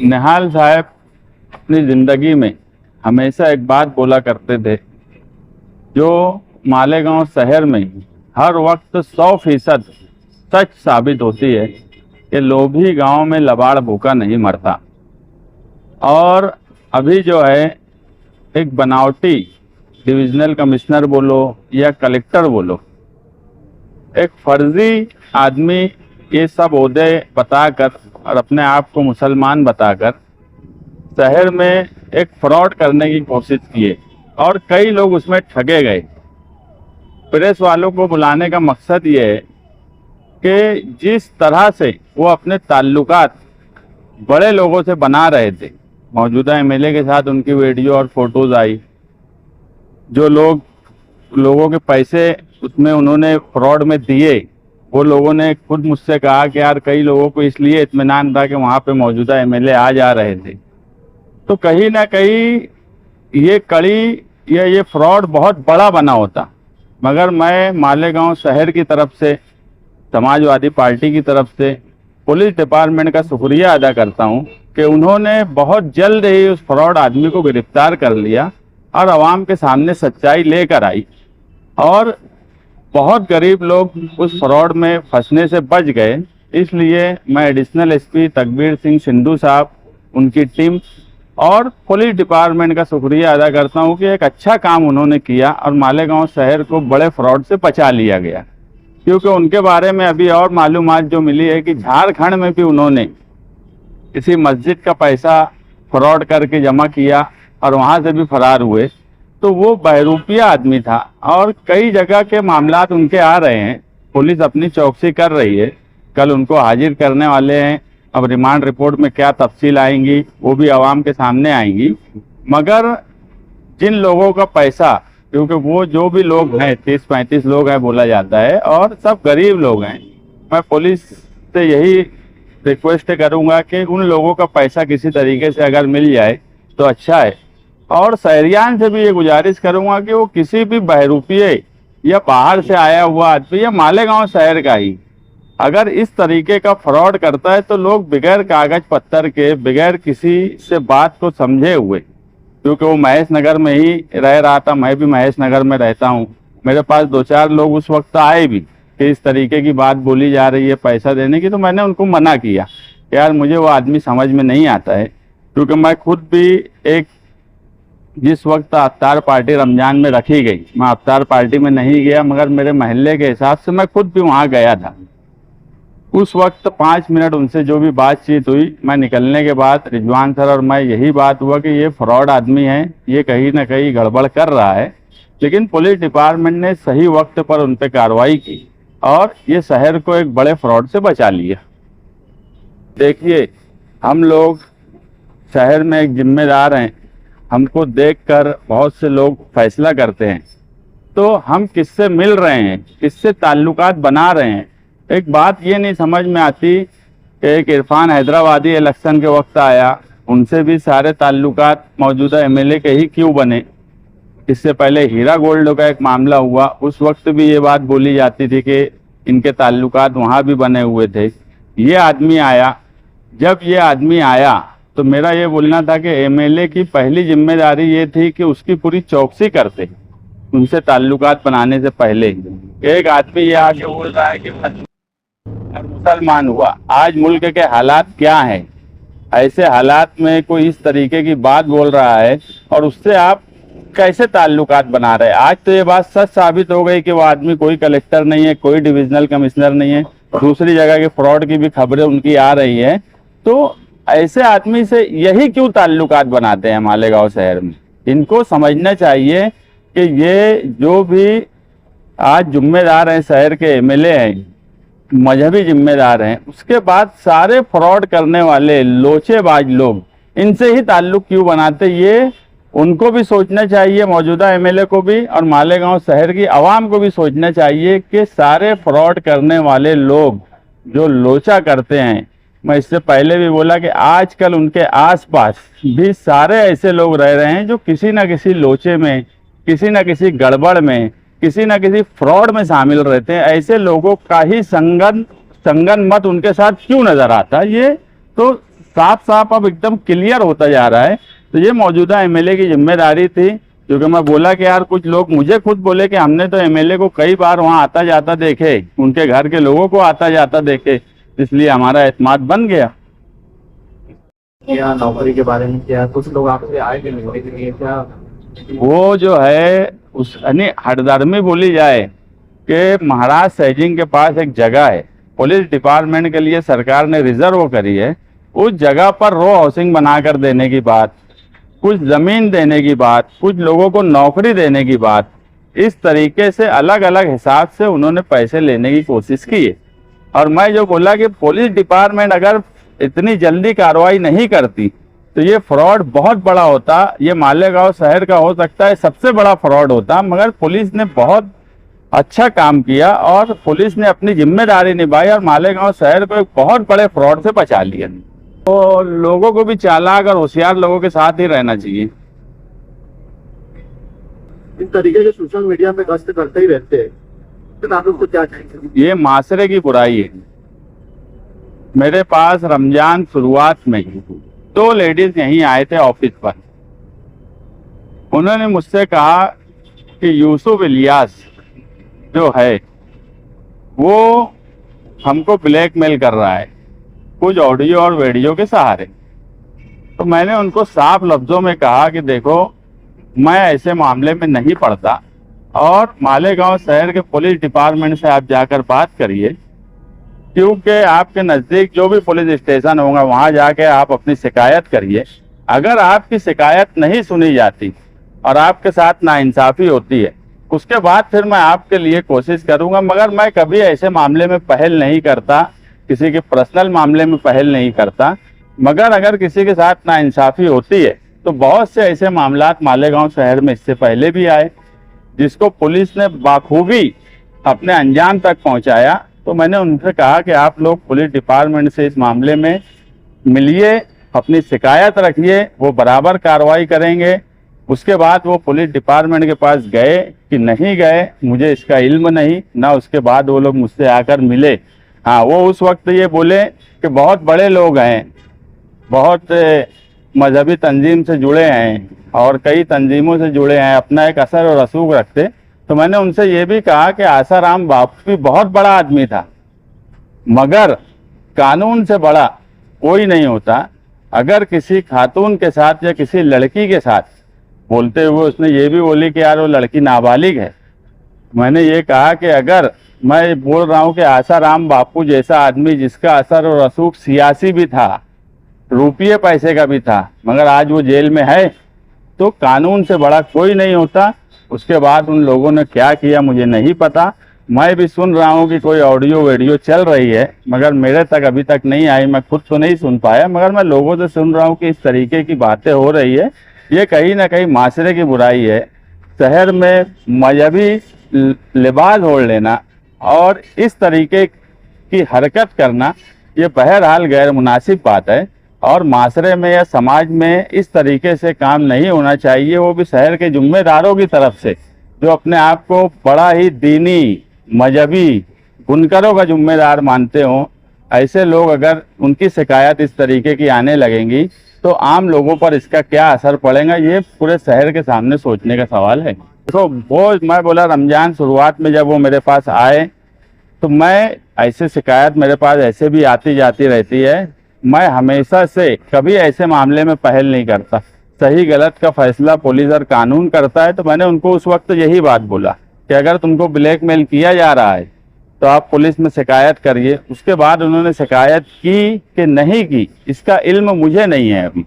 निहाल साहब अपनी जिंदगी में हमेशा एक बात बोला करते थे, जो मालेगांव शहर में हर वक्त 100% सच साबित होती है कि लोभी गांव में लबाड़ भूखा नहीं मरता। और अभी जो है एक बनावटी डिविजनल कमिश्नर बोलो या कलेक्टर बोलो, एक फर्जी आदमी ये सब ओहदे बताकर और अपने आप को मुसलमान बताकर शहर में एक फ्रॉड करने की कोशिश किए और कई लोग उसमें ठगे गए। प्रेस वालों को बुलाने का मकसद ये है कि जिस तरह से वो अपने ताल्लुकात बड़े लोगों से बना रहे थे, मौजूदा एमएलए के साथ उनकी वीडियो और फोटोज आई, जो लोगों के पैसे उसमें उन्होंने फ्रॉड में दिए, वो लोगों ने खुद मुझसे कहा कि यार कई लोगों को इसलिए इत्मीनान था कि वहाँ पे मौजूदा एमएलए आ जा रहे थे। तो कहीं ना कहीं ये कड़ी या ये फ्रॉड बहुत बड़ा बना होता। मगर मैं मालेगांव शहर की तरफ से, समाजवादी पार्टी की तरफ से पुलिस डिपार्टमेंट का शुक्रिया अदा करता हूं कि उन्होंने बहुत जल्द ही उस फ्रॉड आदमी को गिरफ्तार कर लिया और आवाम के सामने सच्चाई लेकर आई और बहुत गरीब लोग उस फ्रॉड में फंसने से बच गए। इसलिए मैं एडिशनल एसपी तकबीर सिंह सिंधु साहब, उनकी टीम और पुलिस डिपार्टमेंट का शुक्रिया अदा करता हूं कि एक अच्छा काम उन्होंने किया और मालेगांव शहर को बड़े फ्रॉड से बचा लिया गया। क्योंकि उनके बारे में अभी और मालूमात जो मिली है कि झारखंड में भी उन्होंने किसी मस्जिद का पैसा फ्रॉड करके जमा किया और वहां से भी फरार हुए। तो वो बहरूपिया आदमी था और कई जगह के मामलात उनके आ रहे हैं। पुलिस अपनी चौकसी कर रही है, कल उनको हाजिर करने वाले हैं। अब रिमांड रिपोर्ट में क्या तफसील आएंगी वो भी आवाम के सामने आएंगी। मगर जिन लोगों का पैसा, क्योंकि वो जो भी लोग हैं 30-35 लोग हैं बोला जाता है और सब गरीब लोग हैं, मैं पुलिस से यही रिक्वेस्ट करूंगा कि उन लोगों का पैसा किसी तरीके से अगर मिल जाए तो अच्छा है। और शहरियान से भी ये गुजारिश करूंगा कि वो किसी भी बहरूपिये या बाहर से आया हुआ आदमी या मालेगांव शहर का ही अगर इस तरीके का फ्रॉड करता है तो लोग बगैर कागज पत्तर के, बगैर किसी से बात को समझे हुए, क्योंकि वो महेश नगर में ही रह रहा था, मैं भी महेश नगर में रहता हूँ, मेरे पास 2-4 लोग उस वक्त आए भी कि इस तरीके की बात बोली जा रही है पैसा देने की। तो मैंने उनको मना किया, यार मुझे वो आदमी समझ में नहीं आता है। क्योंकि मैं खुद भी एक, जिस वक्त अफ्तार पार्टी रमजान में रखी गई, मैं अफ्तार पार्टी में नहीं गया मगर मेरे महल्ले के हिसाब से मैं खुद भी वहाँ गया था। उस वक्त 5 मिनट उनसे जो भी बातचीत हुई, मैं निकलने के बाद रिजवान सर और मैं यही बात हुआ कि ये फ्रॉड आदमी है, ये कहीं ना कहीं गड़बड़ कर रहा है। लेकिन पुलिस डिपार्टमेंट ने सही वक्त पर उन पर कार्रवाई की और ये शहर को एक बड़े फ्रॉड से बचा लिया। देखिए, हम लोग शहर में एक जिम्मेदार हैं, हमको देखकर बहुत से लोग फैसला करते हैं। तो हम किससे मिल रहे हैं, किससे ताल्लुकात बना रहे हैं। एक बात ये नहीं समझ में आती कि एक इरफान हैदराबादी इलेक्शन के वक्त आया, उनसे भी सारे ताल्लुकात मौजूदा एमएलए के ही क्यों बने। इससे पहले हीरा गोल्ड का एक मामला हुआ, उस वक्त भी ये बात बोली जाती थी कि इनके ताल्लुकात वहाँ भी बने हुए थे। ये आदमी आया, जब ये आदमी आया तो मेरा ये बोलना था कि एमएलए की पहली जिम्मेदारी ये थी कि उसकी पूरी चौकसी करते उनसे ताल्लुकात बनाने से पहले। एक आदमी ये आके बोल रहा है कि मुसलमान हुआ। आज मुल्क के हालात क्या हैं, ऐसे हालात में कोई इस तरीके की बात बोल रहा है और उससे आप कैसे ताल्लुकात बना रहे हैं। आज तो ये बात सच साबित हो गई कि वो आदमी कोई कलेक्टर नहीं है, कोई डिविजनल कमिश्नर नहीं है, दूसरी जगह के फ्रॉड की भी खबरें उनकी आ रही है। तो ऐसे आदमी से यही क्यों ताल्लुकात बनाते हैं मालेगांव शहर में। इनको समझना चाहिए कि ये जो भी आज जिम्मेदार हैं, शहर के एमएलए हैं, मजहबी जिम्मेदार हैं, उसके बाद सारे फ्रॉड करने वाले लोचेबाज लोग इनसे ही ताल्लुक क्यों बनाते। ये उनको भी सोचना चाहिए, मौजूदा एमएलए को भी और मालेगांव शहर की आवाम को भी सोचना चाहिए कि सारे फ्रॉड करने वाले लोग जो लोचा करते हैं, मैं इससे पहले भी बोला कि आजकल उनके आसपास भी सारे ऐसे लोग रह रहे हैं जो किसी न किसी लोचे में, किसी न किसी गड़बड़ में, किसी न किसी फ्रॉड में शामिल रहते हैं। ऐसे लोगों का ही संगन मत उनके साथ क्यों नजर आता, ये तो साफ साफ अब एकदम क्लियर होता जा रहा है। तो ये मौजूदा एमएलए की जिम्मेदारी थी, क्योंकि मैं बोला कि यार कुछ लोग मुझे खुद बोले कि हमने तो एमएलए को कई बार वहां आता जाता देखे, उनके घर के लोगों को आता जाता देखे, इसलिए हमारा एतमाद बन गया। क्या नौकरी के बारे में क्या कुछ लोग आपसे आए कि मिलने के लिए क्या? वो जो है उस यानी हठधर्मी बोली जाए कि महाराज सैजिंग के पास एक जगह है, पुलिस डिपार्टमेंट के लिए सरकार ने रिजर्व करी है, उस जगह पर रो हाउसिंग बनाकर देने की बात, कुछ जमीन देने की बात, कुछ लोगों को नौकरी देने की बात, इस तरीके से अलग अलग हिसाब से उन्होंने पैसे लेने की कोशिश की है। और मैं जो बोला कि पुलिस डिपार्टमेंट अगर इतनी जल्दी कार्रवाई नहीं करती तो ये फ्रॉड बहुत बड़ा होता, ये मालेगांव शहर का हो सकता है सबसे बड़ा फ्रॉड होता, मगर पुलिस ने बहुत अच्छा काम किया और पुलिस ने अपनी जिम्मेदारी निभाई और मालेगांव शहर को एक बहुत बड़े फ्रॉड से बचा लिया। तो लोगों को भी चालाक और होशियार लोगों के साथ ही रहना चाहिए। इस तरीके के सोशल मीडिया पे गश्त करते ही रहते हैं, तो आप उसको क्या कहेंगे? ये माशरे की बुराई है। मेरे पास रमजान शुरुआत में 2 लेडीज यहीं आए थे ऑफिस पर, उन्होंने मुझसे कहा कि यूसुफ इलियास जो है वो हमको ब्लैकमेल कर रहा है कुछ ऑडियो और वीडियो के सहारे। तो मैंने उनको साफ लफ्जों में कहा कि देखो, मैं ऐसे मामले में नहीं पड़ता और मालेगांव शहर के पुलिस डिपार्टमेंट से आप जाकर बात करिए, क्योंकि आपके नज़दीक जो भी पुलिस स्टेशन होगा वहां जाके आप अपनी शिकायत करिए। अगर आपकी शिकायत नहीं सुनी जाती और आपके साथ नाइंसाफ़ी होती है, उसके बाद फिर मैं आपके लिए कोशिश करूंगा, मगर मैं कभी ऐसे मामले में पहल नहीं करता, किसी के पर्सनल मामले में पहल नहीं करता। मगर अगर किसी के साथ नाइंसाफ़ी होती है तो बहुत से ऐसे मामलात मालेगांव शहर में इससे पहले भी आए, जिसको पुलिस ने बाखूबी अपने अंजाम तक पहुंचाया। तो मैंने उनसे कहा कि आप लोग पुलिस डिपार्टमेंट से इस मामले में मिलिए, अपनी शिकायत रखिए, वो बराबर कार्रवाई करेंगे। उसके बाद वो पुलिस डिपार्टमेंट के पास गए कि नहीं गए मुझे इसका इल्म नहीं, ना उसके बाद वो लोग मुझसे आकर मिले। हाँ, वो उस वक्त ये बोले कि बहुत बड़े लोग हैं, बहुत मजहबी तंजीम से जुड़े हैं और कई तंजीमों से जुड़े हैं, अपना एक असर और रसूख रखते। तो मैंने उनसे ये भी कहा कि आसाराम बापू भी बहुत बड़ा आदमी था, मगर कानून से बड़ा कोई नहीं होता। अगर किसी खातून के साथ या किसी लड़की के साथ, बोलते हुए उसने ये भी बोली कि यार वो लड़की नाबालिग है, मैंने ये कहा कि अगर मैं बोल रहा हूँ कि आसाराम बापू जैसा आदमी जिसका असर और रसूख सियासी भी था, रुपये पैसे का भी था, मगर आज वो जेल में है, तो कानून से बड़ा कोई नहीं होता। उसके बाद उन लोगों ने क्या किया मुझे नहीं पता। मैं भी सुन रहा हूँ कि कोई ऑडियो वीडियो चल रही है, मगर मेरे तक अभी तक नहीं आई, मैं खुद तो नहीं सुन पाया, मगर मैं लोगों से सुन रहा हूँ कि इस तरीके की बातें हो रही है। ये कहीं ना कहीं माशरे की बुराई है। शहर में मजहबी लिबास ओढ़ लेना और इस तरीके की हरकत करना, ये बहरहाल गैर मुनासिब बात है और माशरे में या समाज में इस तरीके से काम नहीं होना चाहिए, वो भी शहर के जिम्मेदारों की तरफ से, जो अपने आप को बड़ा ही दीनी मजहबी बुनकरों का जिम्मेदार मानते हों। ऐसे लोग अगर उनकी शिकायत इस तरीके की आने लगेंगी तो आम लोगों पर इसका क्या असर पड़ेगा, ये पूरे शहर के सामने सोचने का सवाल है। देखो, वो मैं बोला रमज़ान शुरुआत में जब वो मेरे पास आए तो मैं ऐसे शिकायत मेरे पास ऐसे भी आती जाती रहती है, मैं हमेशा से कभी ऐसे मामले में पहल नहीं करता। सही गलत का फैसला पुलिस और कानून करता है। तो मैंने उनको उस वक्त यही बात बोला कि अगर तुमको ब्लैकमेल किया जा रहा है तो आप पुलिस में शिकायत करिए। उसके बाद उन्होंने शिकायत की कि नहीं की, इसका इल्म मुझे नहीं है अभी,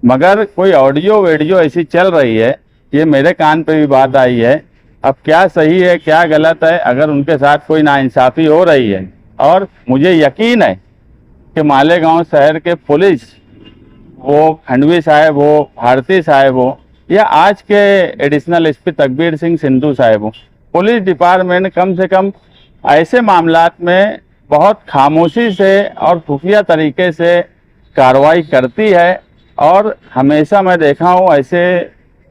मगर कोई ऑडियो वीडियो ऐसी चल रही है, ये मेरे कान पे भी बात आई है। अब क्या सही है क्या गलत है, अगर उनके साथ कोई नाइंसाफ़ी हो रही है, और मुझे यकीन है कि मालेगांव शहर के पुलिस, वो खंडवी साहब हो, भारती साहब हो, या आज के एडिशनल एसपी तकबीर सिंह सिंधु साहब हो, पुलिस डिपार्टमेंट कम से कम ऐसे मामलात में बहुत खामोशी से और खुफिया तरीके से कार्रवाई करती है। और हमेशा मैं देखा हूँ ऐसे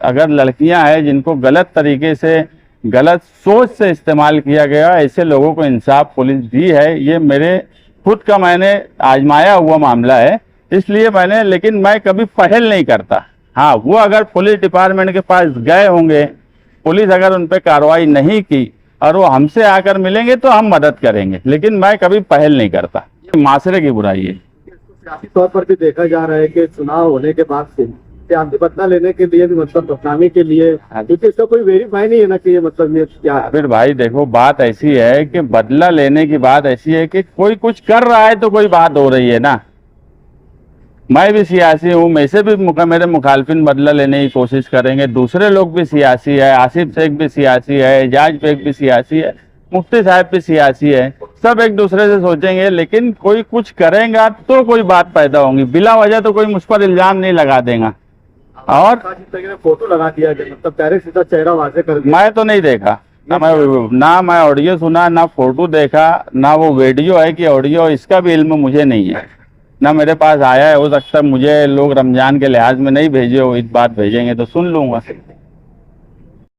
अगर लड़कियां हैं जिनको गलत तरीके से, गलत सोच से इस्तेमाल किया गया, ऐसे लोगों को इंसाफ पुलिस दी है। ये मेरे खुद का मैंने आजमाया हुआ मामला है इसलिए मैंने, लेकिन मैं कभी पहल नहीं करता। हाँ, वो अगर पुलिस डिपार्टमेंट के पास गए होंगे, पुलिस अगर उन पर कार्रवाई नहीं की और वो हमसे आकर मिलेंगे तो हम मदद करेंगे, लेकिन मैं कभी पहल नहीं करता। ये माशरे की बुराई है। सियासी तौर पर भी देखा जा रहा है कि चुनाव होने के बाद से सियासी बदला लेने के लिए भी, मतलब बदनामी के लिए, क्योंकि इसका कोई वेरीफाई नहीं है ना कि ये मतलब ये क्या है। फिर भाई देखो, बात ऐसी है कि बदला लेने की बात ऐसी है कि कोई कुछ कर रहा है तो कोई बात हो रही है ना। मैं भी सियासी हूँ, मेरे से भी मेरे मुखालफिन बदला लेने की कोशिश करेंगे, दूसरे लोग भी सियासी है, आसिफ शेख भी सियासी है, एजाज बेग भी सियासी है, मुफ्ती साहब भी सियासी है, सब एक दूसरे से सोचेंगे, लेकिन कोई कुछ करेगा तो कोई बात पैदा होगी। बिला वजह तो कोई मुझ पर इल्जाम नहीं लगा देगा। और जिस तरीके से फोटो लगा दिया गया, मतलब डायरेक्ट सीधा चेहरा वाजे कर दिया। मैं तो नहीं देखा, ना मैं ऑडियो सुना, ना फोटो देखा, ना वो वीडियो है कि ऑडियो, इसका भी इल्म मुझे नहीं है, ना मेरे पास आया है। हो सकता है मुझे लोग रमजान के लिहाज में नहीं भेजे हो, इस बात भेजेंगे तो सुन लूंगा।